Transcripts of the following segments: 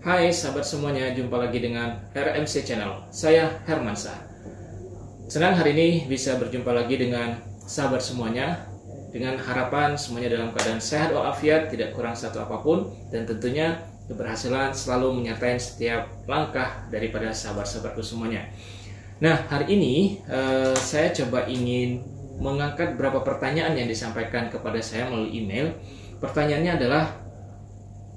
Hai sahabat semuanya, jumpa lagi dengan RMC Channel. Saya Hermansyah. Senang hari ini bisa berjumpa lagi dengan sahabat semuanya, dengan harapan semuanya dalam keadaan sehat walafiat, tidak kurang satu apapun, dan tentunya keberhasilan selalu menyertai setiap langkah daripada sahabat-sahabatku semuanya. Nah, hari ini saya coba ingin mengangkat beberapa pertanyaan yang disampaikan kepada saya melalui email. Pertanyaannya adalah,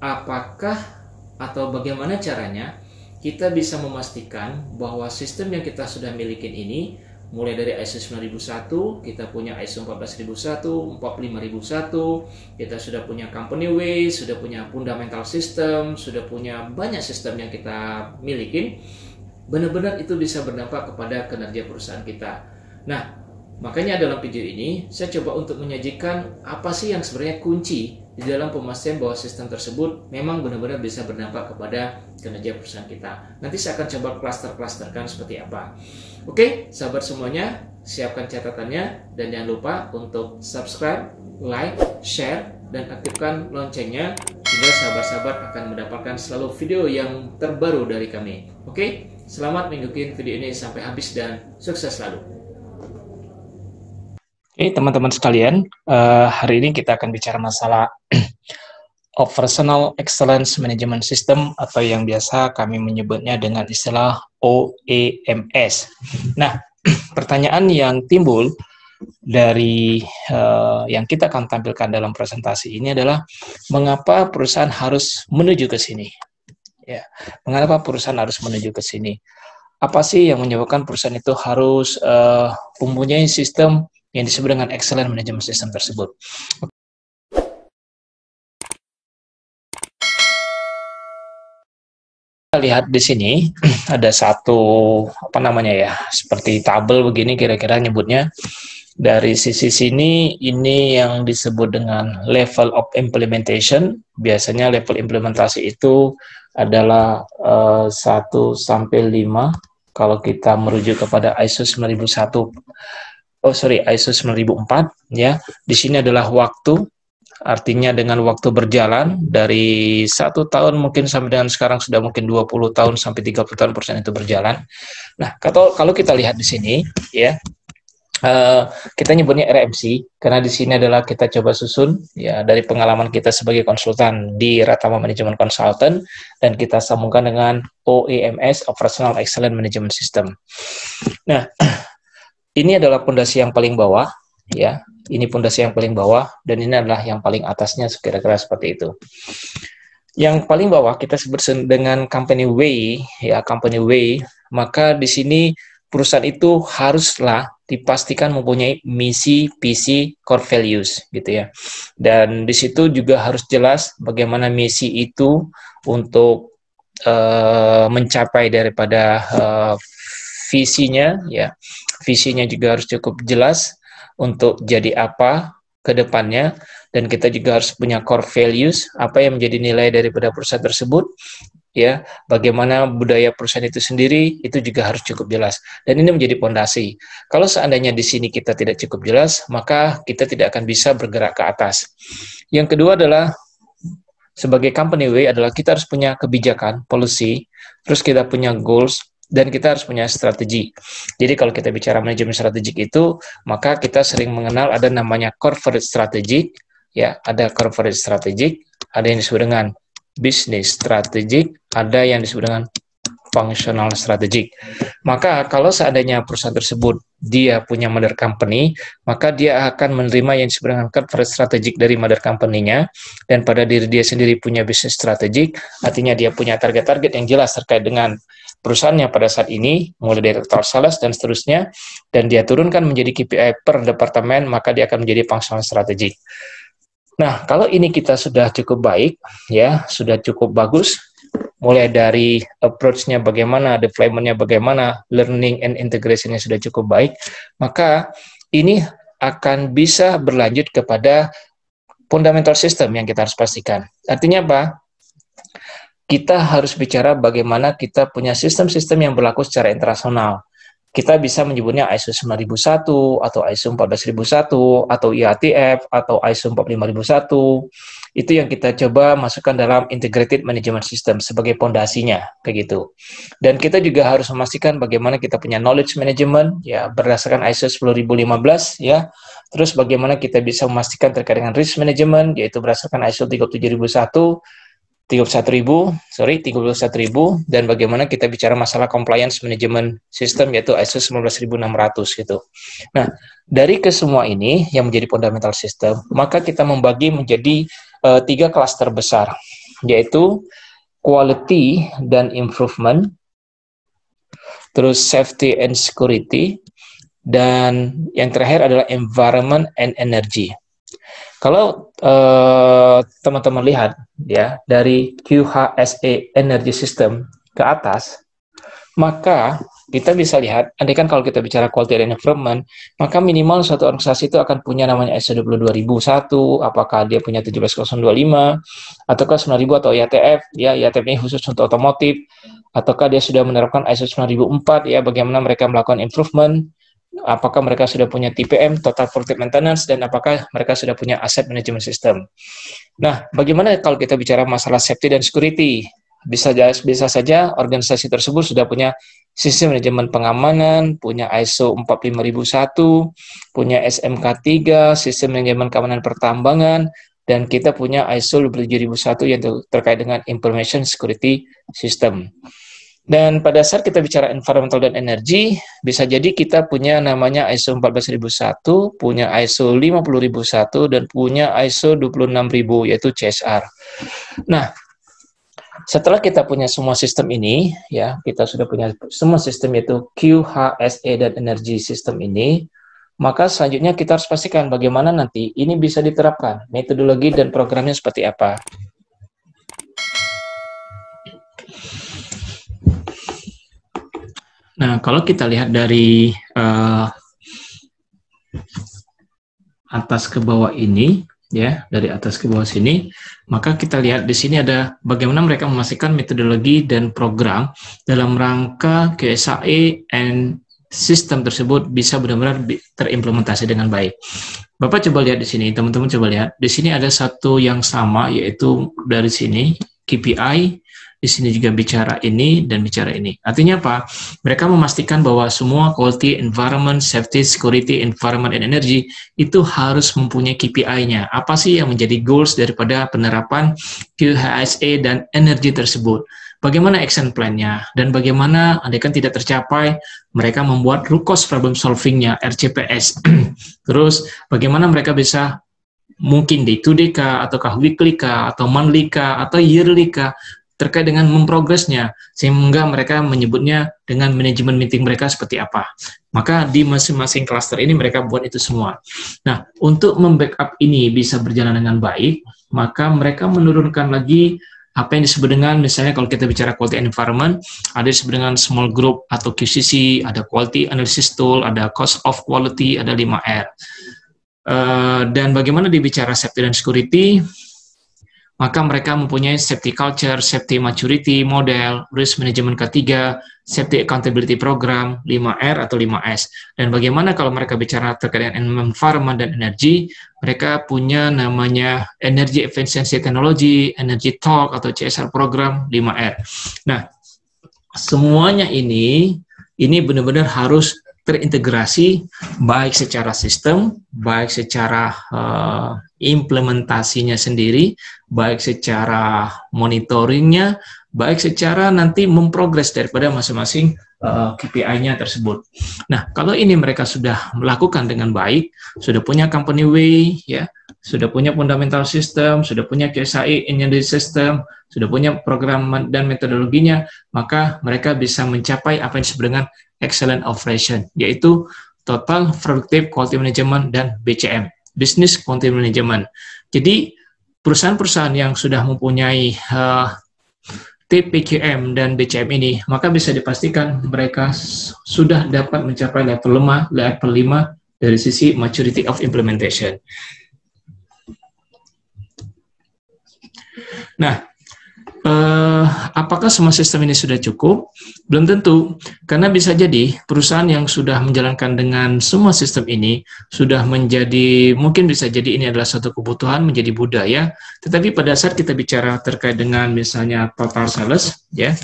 apakah atau bagaimana caranya kita bisa memastikan bahwa sistem yang kita sudah miliki ini, mulai dari ISO 9001, kita punya ISO 14001, 45001, kita sudah punya company way, sudah punya fundamental system, sudah punya banyak sistem yang kita miliki, benar-benar itu bisa berdampak kepada kinerja perusahaan kita. Nah, makanya dalam video ini saya coba untuk menyajikan apa sih yang sebenarnya kunci di dalam pemastian bahwa sistem tersebut memang benar-benar bisa berdampak kepada kinerja perusahaan kita. Nanti saya akan coba cluster-clusterkan seperti apa. Oke, sahabat semuanya, siapkan catatannya dan jangan lupa untuk subscribe, like, share, dan aktifkan loncengnya sehingga sahabat-sahabat akan mendapatkan selalu video yang terbaru dari kami. Oke, selamat mengikuti video ini sampai habis dan sukses selalu. Oke, teman-teman sekalian, hari ini kita akan bicara masalah Operational Excellence Management System atau yang biasa kami menyebutnya dengan istilah OEMS. Nah, pertanyaan yang timbul dari yang kita akan tampilkan dalam presentasi ini adalah, mengapa perusahaan harus menuju ke sini? Ya, mengapa perusahaan harus menuju ke sini? Apa sih yang menyebabkan perusahaan itu harus mempunyai sistem yang disebut dengan excellent management system tersebut? Kita lihat di sini ada satu seperti tabel begini kira-kira nyebutnya. Dari sisi sini ini yang disebut dengan level of implementation. Biasanya level implementasi itu adalah 1 sampai 5 kalau kita merujuk kepada ISO 9001. ISO 9004 ya. Di sini adalah waktu, artinya dengan waktu berjalan dari 1 tahun mungkin sampai dengan sekarang sudah mungkin 20 tahun sampai 30 tahun perusahaan itu berjalan. Nah, kalau kita lihat di sini ya, kita nyebutnya RMC karena di sini adalah kita coba susun ya dari pengalaman kita sebagai konsultan di Ratama Management Consultant dan kita sambungkan dengan OEMS, Operational Excellent Management System. Nah, ini adalah pondasi yang paling bawah, ya. Ini pondasi yang paling bawah, dan ini adalah yang paling atasnya, kira-kira seperti itu. Yang paling bawah kita sebut dengan company way, ya, company way. Maka di sini perusahaan itu haruslah dipastikan mempunyai misi, visi, core values, gitu ya. Dan di situ juga harus jelas bagaimana misi itu untuk mencapai daripada visinya, ya. Visinya juga harus cukup jelas untuk jadi apa ke depannya, dan kita juga harus punya core values, apa yang menjadi nilai daripada perusahaan tersebut, ya. Bagaimana budaya perusahaan itu sendiri, itu juga harus cukup jelas. Dan ini menjadi pondasi. Kalau seandainya di sini kita tidak cukup jelas, maka kita tidak akan bisa bergerak ke atas. Yang kedua adalah, sebagai company way adalah kita harus punya kebijakan, policy, terus kita punya goals, dan kita harus punya strategi. Jadi kalau kita bicara manajemen strategik itu, maka kita sering mengenal ada namanya corporate strategic, ya, ada corporate strategic, ada yang disebut dengan business strategic, ada yang disebut dengan functional strategic. Maka kalau seandainya perusahaan tersebut dia punya mother company, maka dia akan menerima yang disebut dengan corporate strategic dari mother company-nya, dan pada diri dia sendiri punya business strategic, artinya dia punya target-target yang jelas terkait dengan perusahaannya pada saat ini, mulai dari total sales dan seterusnya, dan dia turunkan menjadi KPI per departemen, maka dia akan menjadi functional strategic. Nah, kalau ini kita sudah cukup baik, ya, sudah cukup bagus, mulai dari approach-nya bagaimana, deployment-nya bagaimana, learning and integration-nya sudah cukup baik, maka ini akan bisa berlanjut kepada fundamental system yang kita harus pastikan. Artinya apa? Kita harus bicara bagaimana kita punya sistem-sistem yang berlaku secara internasional. Kita bisa menyebutnya ISO 9001 atau ISO 14001 atau IATF atau ISO 45001 Itu yang kita coba masukkan dalam Integrated Management System sebagai pondasinya, kayak gitu. Dan kita juga harus memastikan bagaimana kita punya knowledge management, ya, berdasarkan ISO 10015, ya. Terus bagaimana kita bisa memastikan terkait dengan risk management, yaitu berdasarkan ISO 37001, 31.000, dan bagaimana kita bicara masalah compliance management system, yaitu ISO 19600 gitu. Nah, dari kesemua ini yang menjadi fundamental system, maka kita membagi menjadi 3 klaster besar, yaitu quality dan improvement, terus safety and security, dan yang terakhir adalah environment and energy. Kalau teman-teman lihat ya dari QHSE Energy System ke atas, maka kita bisa lihat, andaikan kalau kita bicara quality and improvement, maka minimal suatu organisasi itu akan punya namanya ISO 22001, apakah dia punya 17025, ataukah 9000 atau IATF, ya IATF ini khusus untuk otomotif, ataukah dia sudah menerapkan ISO 9004, ya bagaimana mereka melakukan improvement, apakah mereka sudah punya TPM, Total Productive Maintenance, dan apakah mereka sudah punya Asset Management System. Nah, bagaimana kalau kita bicara masalah safety dan security? Bisa saja organisasi tersebut sudah punya sistem manajemen pengamanan, punya ISO 45001, punya SMK 3, sistem manajemen keamanan pertambangan, dan kita punya ISO 27001 yang terkait dengan Information Security System. Dan pada saat kita bicara environmental dan energi, bisa jadi kita punya namanya ISO 14001, punya ISO 50001, dan punya ISO 26000, yaitu CSR. Nah, setelah kita punya semua sistem ini, ya, kita sudah punya semua sistem yaitu QHSE dan energy system ini, maka selanjutnya kita harus pastikan bagaimana nanti ini bisa diterapkan, metodologi dan programnya seperti apa. Nah, kalau kita lihat dari atas ke bawah ini, ya, dari atas ke bawah sini, maka kita lihat di sini ada bagaimana mereka memastikan metodologi dan program dalam rangka QSAE and sistem tersebut bisa benar-benar terimplementasi dengan baik. Bapak coba lihat di sini, teman-teman coba lihat, di sini ada satu yang sama, yaitu dari sini KPI. Di sini juga bicara ini dan bicara ini. Artinya apa? Mereka memastikan bahwa semua quality, environment, safety, security, environment, and energy itu harus mempunyai KPI-nya. Apa sih yang menjadi goals daripada penerapan QHSE dan energy tersebut? Bagaimana action plan-nya? Dan bagaimana andaikan tidak tercapai, mereka membuat root cause problem solving-nya, RCPS. Terus, bagaimana mereka bisa mungkin day-to-day kah, ataukah weekly kah, atau monthly kah, atau yearly kah, terkait dengan memprogresnya, sehingga mereka menyebutnya dengan manajemen meeting mereka seperti apa. Maka di masing-masing cluster ini mereka buat itu semua. Nah, untuk membackup ini bisa berjalan dengan baik, maka mereka menurunkan lagi apa yang disebut dengan, misalnya kalau kita bicara quality and environment, ada disebut dengan small group atau QCC, ada quality analysis tool, ada cost of quality, ada 5R. Dan bagaimana dibicara safety dan security, maka mereka mempunyai safety culture, safety maturity model, risk management ketiga, safety accountability program, 5R atau 5S. Dan bagaimana kalau mereka bicara terkait dengan environment dan energi, mereka punya namanya energy efficiency technology, energy talk atau CSR program, 5R. Nah, semuanya ini benar-benar harus terintegrasi baik secara sistem, baik secara implementasinya sendiri, baik secara monitoringnya, baik secara nanti memprogres daripada masing-masing KPI-nya tersebut. Nah, kalau ini mereka sudah melakukan dengan baik, sudah punya company way, ya, sudah punya fundamental system, sudah punya QSAE energy system, sudah punya program dan metodologinya, maka mereka bisa mencapai apa yang disebut dengan excellent operation, yaitu total productive quality management dan BCM, business quality management. Jadi perusahaan-perusahaan yang sudah mempunyai TPQM dan BCM ini, maka bisa dipastikan mereka sudah dapat mencapai level 5 dari sisi maturity of implementation. Nah, apakah semua sistem ini sudah cukup? Belum tentu, karena bisa jadi perusahaan yang sudah menjalankan dengan semua sistem ini sudah menjadi, mungkin bisa jadi ini adalah suatu kebutuhan menjadi budaya, tetapi pada saat kita bicara terkait dengan misalnya total sales, ya,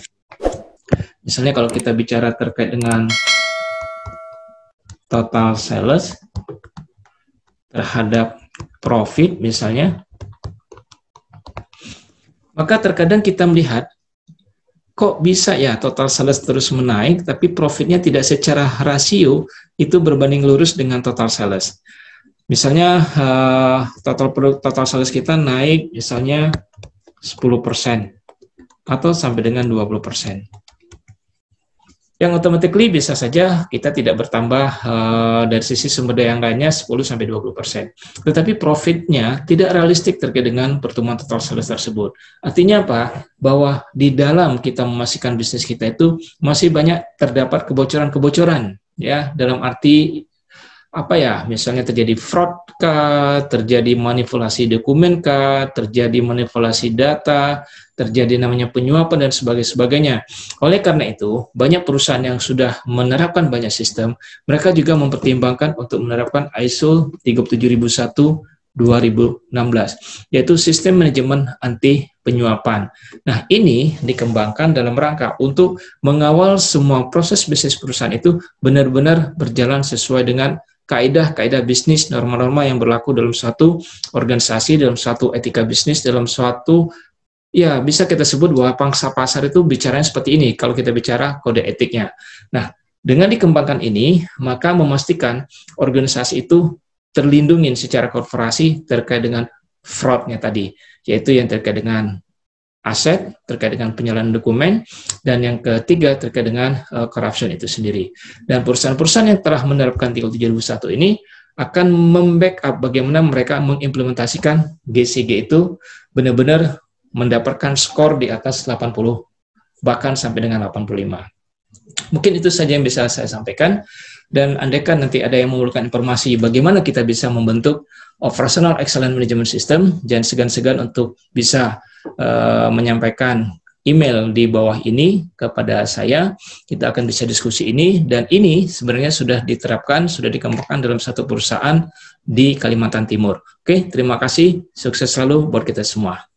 misalnya kalau kita bicara terkait dengan total sales terhadap profit misalnya, maka terkadang kita melihat, kok bisa ya total sales terus menaik, tapi profitnya tidak secara rasio itu berbanding lurus dengan total sales. Misalnya total sales kita naik misalnya 10% atau sampai dengan 20%. Yang automatically bisa saja kita tidak bertambah dari sisi sumber daya yang lainnya 10-20%. Tetapi profitnya tidak realistik terkait dengan pertumbuhan total sales tersebut. Artinya apa? Bahwa di dalam kita memastikan bisnis kita itu masih banyak terdapat kebocoran-kebocoran, ya, dalam arti apa ya, misalnya terjadi fraud kah, terjadi manipulasi dokumen kah, terjadi manipulasi data, terjadi namanya penyuapan dan sebagainya. Oleh karena itu, banyak perusahaan yang sudah menerapkan banyak sistem, mereka juga mempertimbangkan untuk menerapkan ISO 37001 2016, yaitu sistem manajemen anti penyuapan. Nah, ini dikembangkan dalam rangka untuk mengawal semua proses bisnis perusahaan itu benar-benar berjalan sesuai dengan kaidah-kaidah bisnis, norma-norma yang berlaku dalam suatu organisasi, dalam suatu etika bisnis, dalam suatu, ya bisa kita sebut bahwa pangsa pasar itu bicaranya seperti ini kalau kita bicara kode etiknya. Nah, dengan dikembangkan ini, maka memastikan organisasi itu terlindungi secara korporasi terkait dengan fraud-nya tadi, yaitu yang terkait dengan aset, terkait dengan penyalahan dokumen, dan yang ketiga terkait dengan corruption itu sendiri. Dan perusahaan-perusahaan yang telah menerapkan 37001 ini akan membackup bagaimana mereka mengimplementasikan GCG itu benar-benar mendapatkan skor di atas 80, bahkan sampai dengan 85. Mungkin itu saja yang bisa saya sampaikan, dan andaikan nanti ada yang memerlukan informasi bagaimana kita bisa membentuk Operational Excellent Management System, jangan segan-segan untuk bisa menyampaikan email di bawah ini kepada saya. Kita akan bisa diskusi ini, dan ini sebenarnya sudah diterapkan, sudah dikembangkan dalam satu perusahaan di Kalimantan Timur. Oke, terima kasih, sukses selalu buat kita semua.